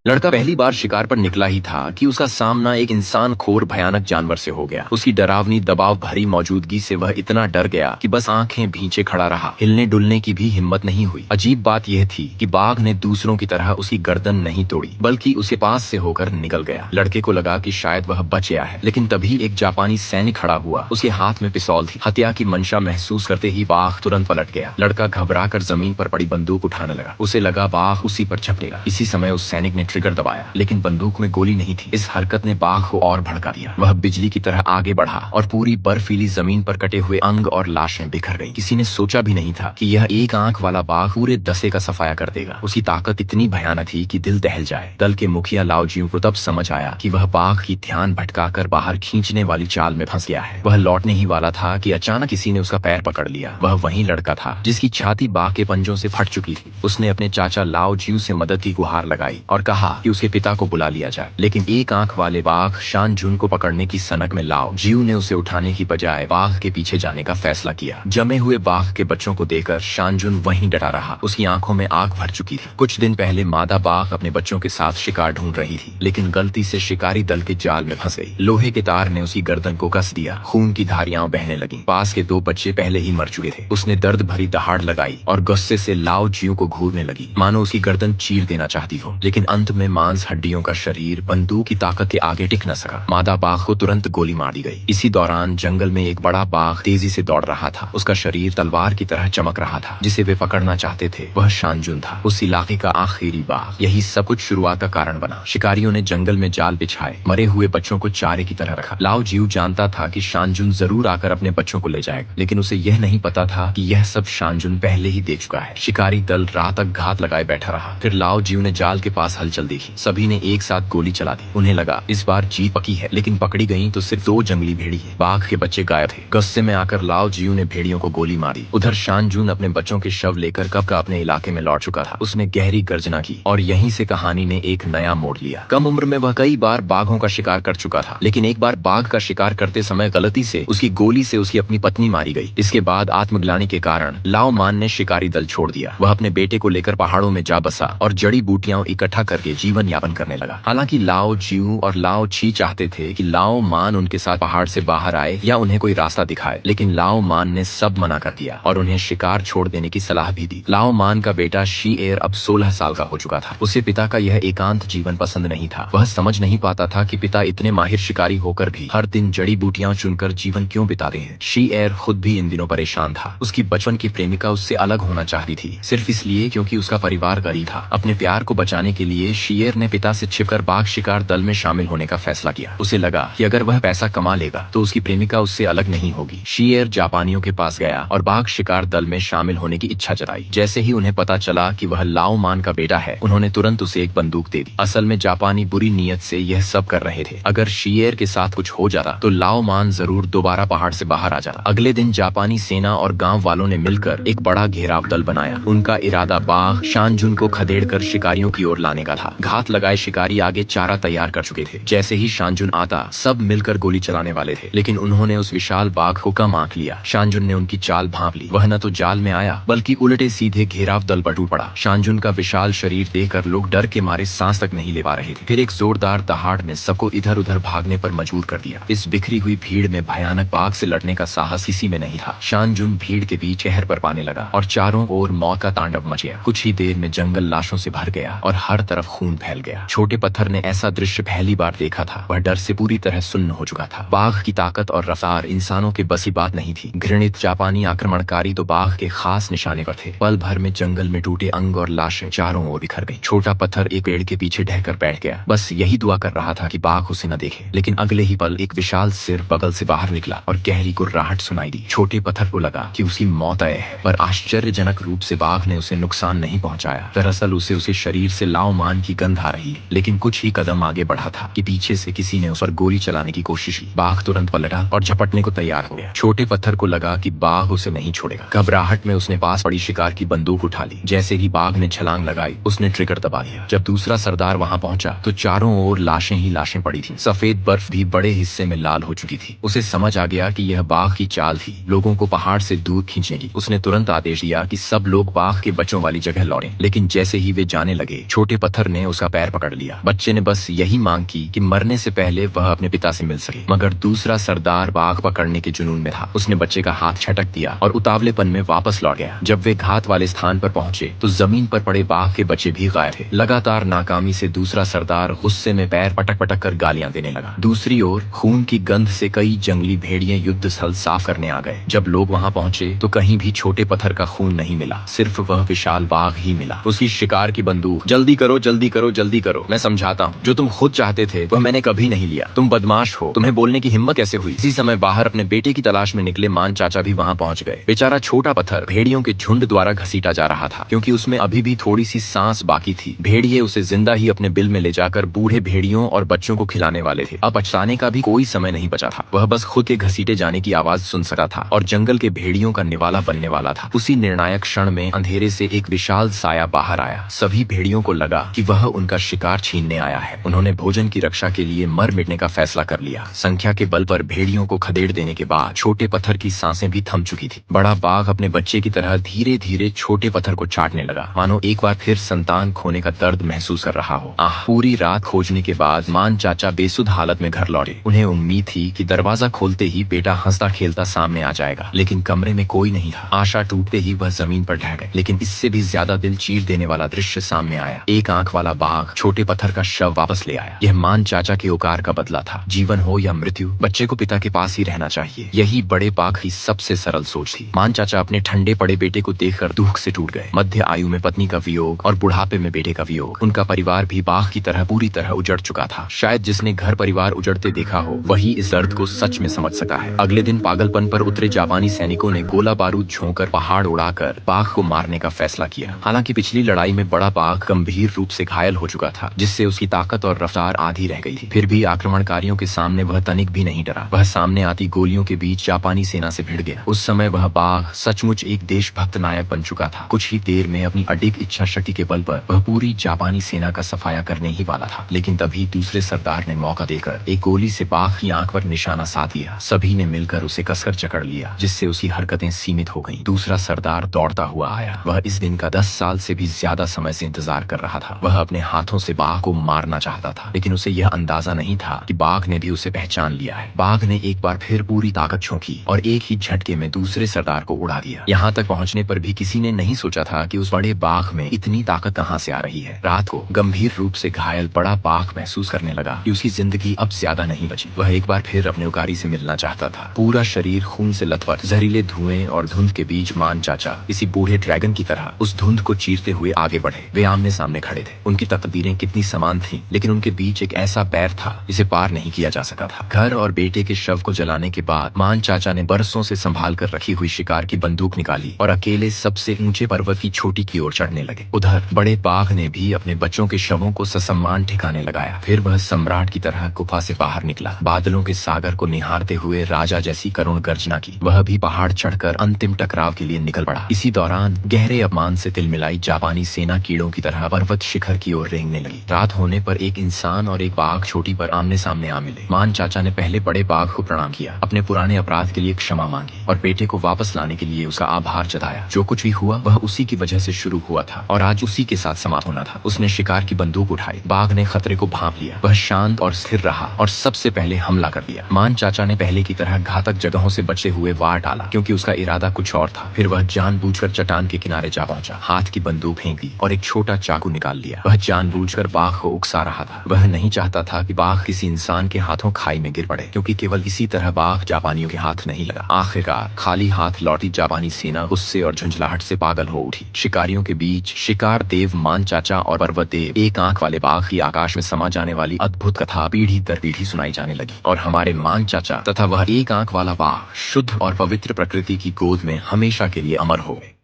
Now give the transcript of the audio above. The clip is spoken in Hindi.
लड़का पहली बार शिकार पर निकला ही था कि उसका सामना एक इंसान खोर भयानक जानवर से हो गया। उसकी डरावनी दबाव भरी मौजूदगी से वह इतना डर गया कि बस आंखें भींचे खड़ा रहा, हिलने डुलने की भी हिम्मत नहीं हुई। अजीब बात यह थी कि बाघ ने दूसरों की तरह उसकी गर्दन नहीं तोड़ी, बल्कि उसके पास से होकर निकल गया। लड़के को लगा कि शायद वह बच गया है, लेकिन तभी एक जापानी सैनिक खड़ा हुआ। उसके हाथ में पिस्तौल थी। हत्या की मंशा महसूस करते ही बाघ तुरंत पलट गया। लड़का घबराकर जमीन पर पड़ी बंदूक उठाने लगा। उसे लगा बाघ उसी पर झपटेगा। इसी समय उस सैनिक ने ट्रिगर दबाया, लेकिन बंदूक में गोली नहीं थी। इस हरकत ने बाघ को और भड़का दिया। वह बिजली की तरह आगे बढ़ा और पूरी बर्फीली जमीन पर कटे हुए अंग और लाशें बिखर गईं। किसी ने सोचा भी नहीं था कि यह एक आंख वाला बाघ पूरे दसे का सफाया कर देगा। उसकी ताकत इतनी भयानक थी कि दिल दहल जाए। दल के मुखिया लाओ जियू को तब समझ आया कि वह बाघ की ध्यान भटकाकर बाहर खींचने वाली चाल में फंस गया है। वह लौटने ही वाला था कि अचानक किसी ने उसका पैर पकड़ लिया। वह वही लड़का था जिसकी छाती बाघ के पंजों से फट चुकी थी। उसने अपने चाचा लाओ जियू से मदद की गुहार लगाई और कहा कि उसके पिता को बुला लिया जाए, लेकिन एक आंख वाले बाघ शान जुन को पकड़ने की सनक में लाओ जियू ने उसे उठाने की बजाय बाघ के पीछे जाने का फैसला किया। जमे हुए बाघ के बच्चों को देखकर शान जुन वहीं डटा रहा। उसकी आंखों में आग भर चुकी थी। कुछ दिन पहले मादा बाघ अपने बच्चों के साथ शिकार ढूंढ रही थी, लेकिन गलती से शिकारी दल के जाल में फंस गई। लोहे के तार ने उसकी गर्दन को कस दिया। खून की धारियां बहने लगी। पास के दो बच्चे पहले ही मर चुके थे। उसने दर्द भरी दहाड़ लगाई और गुस्से से लाओ जियू को घूरने लगी, मानो उसकी गर्दन चीर देना चाहती हो। लेकिन अंत में मांस हड्डियों का शरीर बंदूक की ताकत के आगे टिक न सका। मादा बाघ को तुरंत गोली मार दी गई। इसी दौरान जंगल में एक बड़ा बाघ तेजी से दौड़ रहा था। उसका शरीर तलवार की तरह चमक रहा था। जिसे वे पकड़ना चाहते थे वह शानजुन था, उस इलाके का आखिरी बाघ। यही सब कुछ शुरुआत का कारण बना। शिकारियों ने जंगल में जाल बिछाए, मरे हुए बच्चों को चारे की तरह रखा। लाओ जियू जानता था कि शानजुन जरूर आकर अपने बच्चों को ले जाएगा, लेकिन उसे यह नहीं पता था कि यह सब शानजुन पहले ही देख चुका है। शिकारी दल रात तक घात लगाए बैठा रहा। फिर लाओ जियू ने जाल के पास हलचल देखी। सभी ने एक साथ गोली चला दी। उन्हें लगा इस बार जीत पक्की है, लेकिन पकड़ी गई तो सिर्फ दो जंगली भेड़िए। बाघ के बच्चे गायब थे। गुस्से में आकर लाओ जियू ने भेड़ियों को गोली मारी। उधर शानजुन अपने बच्चों के शव लेकर कब का अपने इलाके में लौट चुका था। उसने गहरी गर्जना की और यहीं से कहानी ने एक नया मोड़ लिया। कम उम्र में वह कई बार बाघों का शिकार कर चुका था, लेकिन एक बार बाघ का शिकार करते समय गलती से उसकी गोली से उसकी अपनी पत्नी मारी गई। इसके बाद आत्मग्लानि के कारण लाओ मान ने शिकारी दल छोड़ दिया। वह अपने बेटे को लेकर पहाड़ों में जा बसा और जड़ी बूटियां इकट्ठा करके जीवन यापन करने लगा। हालांकि लाओ जियू और लाओ छी चाहते थे कि लाओ मान उनके साथ पहाड़ से बाहर आए या उन्हें कोई रास्ता दिखाए, लेकिन लाओ मान ने सब मना कर दिया और उन्हें शिकार छोड़ देने की सलाह भी दी। लाओ मान का बेटा शी एर अब 16 साल का हो चुका था। उसे पिता का यह एकांत जीवन पसंद नहीं था। वह समझ नहीं पाता था कि पिता इतने माहिर शिकारी होकर भी हर दिन जड़ी बूटियां चुनकर जीवन क्यों बिताते हैं। शी एर खुद भी इन दिनों परेशान था। उसकी बचपन की प्रेमिका उससे अलग होना चाहती थी, सिर्फ इसलिए क्योंकि उसका परिवार गरीब था। अपने प्यार को बचाने के लिए शी एर ने पिता से छिपकर बाघ शिकार दल में शामिल होने का फैसला किया। उसे लगा कि अगर वह पैसा कमा लेगा तो उसकी प्रेमिका उससे अलग नहीं होगी। शी एर जापानियों के पास गया और बाघ शिकार दल में शामिल होने की इच्छा जताई। जैसे ही उन्हें पता चला कि वह लाओ मान का बेटा है, उन्होंने तुरंत उसे एक बंदूक दे दी। असल में जापानी बुरी नीयत से यह सब कर रहे थे। अगर शी एर के साथ कुछ हो जाता तो लाओ मान जरूर दोबारा पहाड़ से बाहर आ जाता। अगले दिन जापानी सेना और गांव वालों ने मिलकर एक बड़ा घेराव दल बनाया। उनका इरादा बाघ शानजुन को खदेड़कर शिकारियों की ओर लाने का था। घात लगाए शिकारी आगे चारा तैयार कर चुके थे। जैसे ही शानजुन आता सब मिलकर गोली चलाने वाले थे, लेकिन उन्होंने उस विशाल बाघ को कम आंक लिया। शानजुन ने उनकी चाल भांप ली। वह न तो जाल में आया बल्कि उल्टे सीधे घेराव दल पर टूट पड़ा। शानजुन का विशाल शरीर देखकर लोग डर के मारे सांस तक नहीं ले पा रहे थे। फिर एक जोरदार दहाड़ ने सबको इधर उधर भागने पर मजबूर कर दिया। इस बिखरी हुई भीड़ में भयानक बाघ से लड़ने का साहस किसी में नहीं था। शानजुन भीड़ के बीच चहर पर पाने लगा और चारों ओर मौत का तांडव मच गया। कुछ ही देर में जंगल लाशों से भर गया और हर तरफ खून फैल गया। छोटे पत्थर ने ऐसा दृश्य पहली बार देखा था। वह डर से पूरी तरह सुन्न हो चुका था। बाघ की ताकत और रफ्तार इंसानों के बस की बात नहीं थी। घृणित जापानी आक्रमणकारी तो बाघ के खास निशाने पर थे। पल भर में जंगल में टूटे अंग और लाशें चारों ओर बिखर गई। छोटा पत्थर एक पेड़ के पीछे ढहकर बैठ गया, बस यही दुआ कर रहा था कि बाघ उसे न देखे। लेकिन अगले ही पल एक विशाल सिर बगल से बाहर निकला और गहरी गुर्राहट सुनाई दी। छोटे पत्थर को लगा कि उसकी मौत तय है, पर आश्चर्यजनक रूप से बाघ ने उसे नुकसान नहीं पहुंचाया। दरअसल उसे उसके शरीर से लाओ मान की गंध आ रही, लेकिन कुछ ही कदम आगे बढ़ा था कि पीछे से किसी ने उस पर गोली चलाने की कोशिश की। बाघ तुरंत पलटा और झपटने को तैयार हो गया। छोटे पत्थर को लगा कि बाघ उसे नहीं छोड़ेगा। घबराहट में उसने पास पड़ी शिकार की बंदूक उठा ली। जैसे ही बाघ ने छलांग लगाई उसने ट्रिगर दबा दिया। जब दूसरा सरदार वहां पहुंचा तो चारों ओर लाशें ही लाशें पड़ी थी। सफेद बर्फ भी बड़े हिस्से में लाल हो चुकी थी। उसे समझ आ गया कि यह बाघ की चाल थी, लोगों को पहाड़ से दूर खींचने की। उसने तुरंत आदेश दिया कि सब लोग बाघ के बच्चों वाली जगह लौटें। लेकिन जैसे ही वे जाने लगे छोटे पत्थर ने उसका पैर पकड़ लिया। बच्चे ने बस यही मांग की कि मरने से पहले वह अपने पिता से मिल सके, मगर दूसरा सरदार बाघ पकड़ने के जुनून में था। उसने बच्चे का हाथ छटक दिया और उतावलेपन में वापस लौट गया। जब वे घात वाले स्थान पर पहुंचे तो जमीन पर पड़े बाघ के बच्चे भी गायब थे। लगातार नाकामी से दूसरा सरदार गुस्से में पैर पटक पटक कर गालियां देने लगा। दूसरी ओर खून की गंध से कई जंगली भेड़िए युद्ध स्थल साफ करने आ गए। जब लोग वहां पहुंचे तो कहीं भी छोटे पत्थर का खून नहीं मिला, सिर्फ वह विशाल बाघ ही मिला। उसकी शिकार की बंदूक। जल्दी करो जल्दी करो जल्दी करो, मैं समझाता हूँ। जो तुम खुद चाहते थे वह मैंने कभी नहीं लिया। तुम बदमाश हो, तुम्हें बोलने की हिम्मत कैसे हुई? इसी समय बाहर अपने बेटे की तलाश में निकले मान चाचा भी वहां पहुंच गए। बेचारा छोटा पत्थर भेड़ियों के झुंड द्वारा घसीटा जा रहा था, क्योंकि उसमें अभी भी थोड़ी सी सांस बाकी थी। भेड़िए उसे जिंदा ही अपने बिल में ले जाकर बूढ़े भेड़ियों और बच्चों को खिलाने वाले थे। अब पछताने का भी कोई समय नहीं बचा था। वह बस खुद के घसीटे जाने की आवाज सुन सका था और जंगल के भेड़ियों का निवाला बनने वाला था। उसी निर्णायक क्षण में अंधेरे से एक विशाल साया बाहर आया। सभी भेड़ियों को लगा कि वह उनका शिकार छीनने आया है। उन्होंने भोजन की रक्षा के लिए मर मिटने का फैसला कर लिया। संख्या के बल पर भेड़ियों को खदेड़ देने के बाद छोटे पत्थर की सांसें भी थम चुकी थी। बड़ा बाघ अपने बच्चे की तरह धीरे धीरे छोटे पत्थर को चाटने लगा, मानो एक बार फिर संतान खोने का दर्द महसूस कर रहा हो। पूरी रात खोजने के बाद मान चाचा बेसुध हालत में घर लौटे। उन्हें उम्मीद थी कि दरवाजा खोलते ही बेटा हंसता खेलता सामने आ जाएगा, लेकिन कमरे में कोई नहीं था। आशा टूटते ही वह जमीन पर ढह गए। लेकिन इससे भी ज्यादा दिल चीर देने वाला दृश्य सामने आया। एक आंख वाला बाघ छोटे पत्थर का शव वापस ले आया। यह मान चाचा के उपकार का बदला था। जीवन हो या मृत्यु, बच्चे को पिता के पास ही रहना चाहिए। यही बड़े बाघ की सबसे सरल सोच थी। मान चाचा अपने ठंडे पड़े बेटे को देखकर दुख से टूट गए। मध्य आयु में पत्नी का वियोग और बुढ़ापे में बेटे का वियोग। उनका परिवार भी बाघ की तरह पूरी तरह उजड़ चुका था। शायद जिसने घर परिवार उजड़ते देखा हो वही इस दर्द को सच में समझ सका है। अगले दिन पागलपन पर उतरे जापानी सैनिकों ने गोला बारूद झोंककर पहाड़ उड़ाकर बाघ को मारने का फैसला किया। हालांकि पिछली लड़ाई में बड़ा बाघ गंभीर रूप से घायल हो चुका था, जिससे उसकी ताकत और रफ्तार आधी रह गई थी। फिर भी आक्रमणकारियों के सामने वह तनिक भी नहीं डरा। वह सामने आती गोलियों के बीच जापानी सेना से भिड़ गया। उस समय वह बाघ सचमुच एक देशभक्त नायक बन चुका था। कुछ ही देर में अपनी अडिग इच्छा शक्ति के बल पर वह पूरी जापानी सेना का सफाया करने ही वाला था। लेकिन तभी दूसरे सरदार ने मौका देकर एक गोली से बाघ की आंख पर निशाना साध दिया। सभी ने मिलकर उसे कसकर जकड़ लिया, जिससे उसकी हरकतें सीमित हो गईं। दूसरा सरदार दौड़ता हुआ आया। वह इस दिन का 10 साल से भी ज्यादा समय से इंतजार कर रहा था। वह अपने हाथों से बाघ को मारना चाहता था, लेकिन उसे यह अंदाजा नहीं था कि बाघ ने भी उसे पहचान लिया है। बाघ ने एक बार फिर पूरी ताकत झोंकी और एक ही झटके में दूसरे सरदार को उड़ा दिया। यहाँ तक पहुँचने पर भी किसी ने नहीं सोचा था कि उस बड़े बाघ में इतनी ताकत कहाँ से आ रही है। रात को गंभीर रूप से घायल बड़ा बाघ महसूस करने लगा कि उसकी जिंदगी अब ज्यादा नहीं बची। वह एक बार फिर अपने उकारी से मिलना चाहता था। पूरा शरीर खून से लथपथ, जहरीले धुएं और धुंध के बीच मान चाचा किसी बूढ़े ड्रैगन की तरह उस धुंध को चीरते हुए आगे बढ़े। वे आमने सामने खड़े थे। उनकी तकदीरें कितनी समान थीं, लेकिन उनके बीच एक ऐसा पैर था जिसे पार नहीं किया जा सका था। घर और बेटे के शव को जलाने के बाद मान चाचा ने बरसों से संभाल कर रखी हुई शिकार की बंदूक निकाली और अकेले सबसे ऊंचे पर्वत की चोटी की ओर चढ़ने लगे। उधर बड़े बाघ ने भी अपने बच्चों के शवों को ससम्मान ठिकाने लगाया। फिर वह सम्राट की तरह गुफा से बाहर निकला। बादलों के सागर को निहारते हुए राजा जैसी करुण गर्जना की। वह भी पहाड़ चढ़कर अंतिम टकराव के लिए निकल पड़ा। इसी दौरान गहरे अपमान से तिलमिलाई जापानी सेना कीड़ों की तरह पर्वत शिखर की ओर रेंगने लगी। रात होने पर एक इंसान और एक बाघ चोटी पर आमने सामने आ मिले। मान चाचा ने पहले बड़े बाघ को प्रणाम किया, अपने पुराने अपराध के लिए क्षमा मांगी और बेटे को वापस लाने के लिए उसका आभार जताया। जो कुछ भी हुआ वह उसी की वजह से शुरू हुआ था और आज उसी के साथ समाप्त होना था। उसने शिकार की बंदूक उठाई। बाघ ने खतरे को भांप लिया। वह शांत और स्थिर रहा और सबसे पहले हमला कर दिया। मान चाचा ने पहले की तरह घातक जगहों से बचते हुए वार डाला, क्योंकि उसका इरादा कुछ और था। फिर वह जानबूझकर चट्टान के किनारे जा पहुंचा, हाथ की बंदूक फेंक दी और एक छोटा चाकू निकाल लिया। वह जानबूझकर बाघ को उकसा रहा था। वह नहीं चाहता था कि बाघ किसी इंसान के हाथों खाई में गिर पड़े, क्योंकि केवल इसी तरह बाघ जापानियों के हाथ नहीं लगा। आखिरकार खाली हाथ लौटी जापानी सेना गुस्से और झुंझलाहट से पागल हो उठी। शिकारियों के बीच शिकार देव मान चाचा और पर्वत देव, एक आंख वाले बाघ की आकाश में समा जाने वाली अद्भुत कथा पीढ़ी दर पीढ़ी सुनाई जाने लगी और हमारे मान चाचा तथा वह एक आंख वाला बाघ शुद्ध और पवित्र प्रकृति की गोद में हमेशा के लिए अमर हो गए।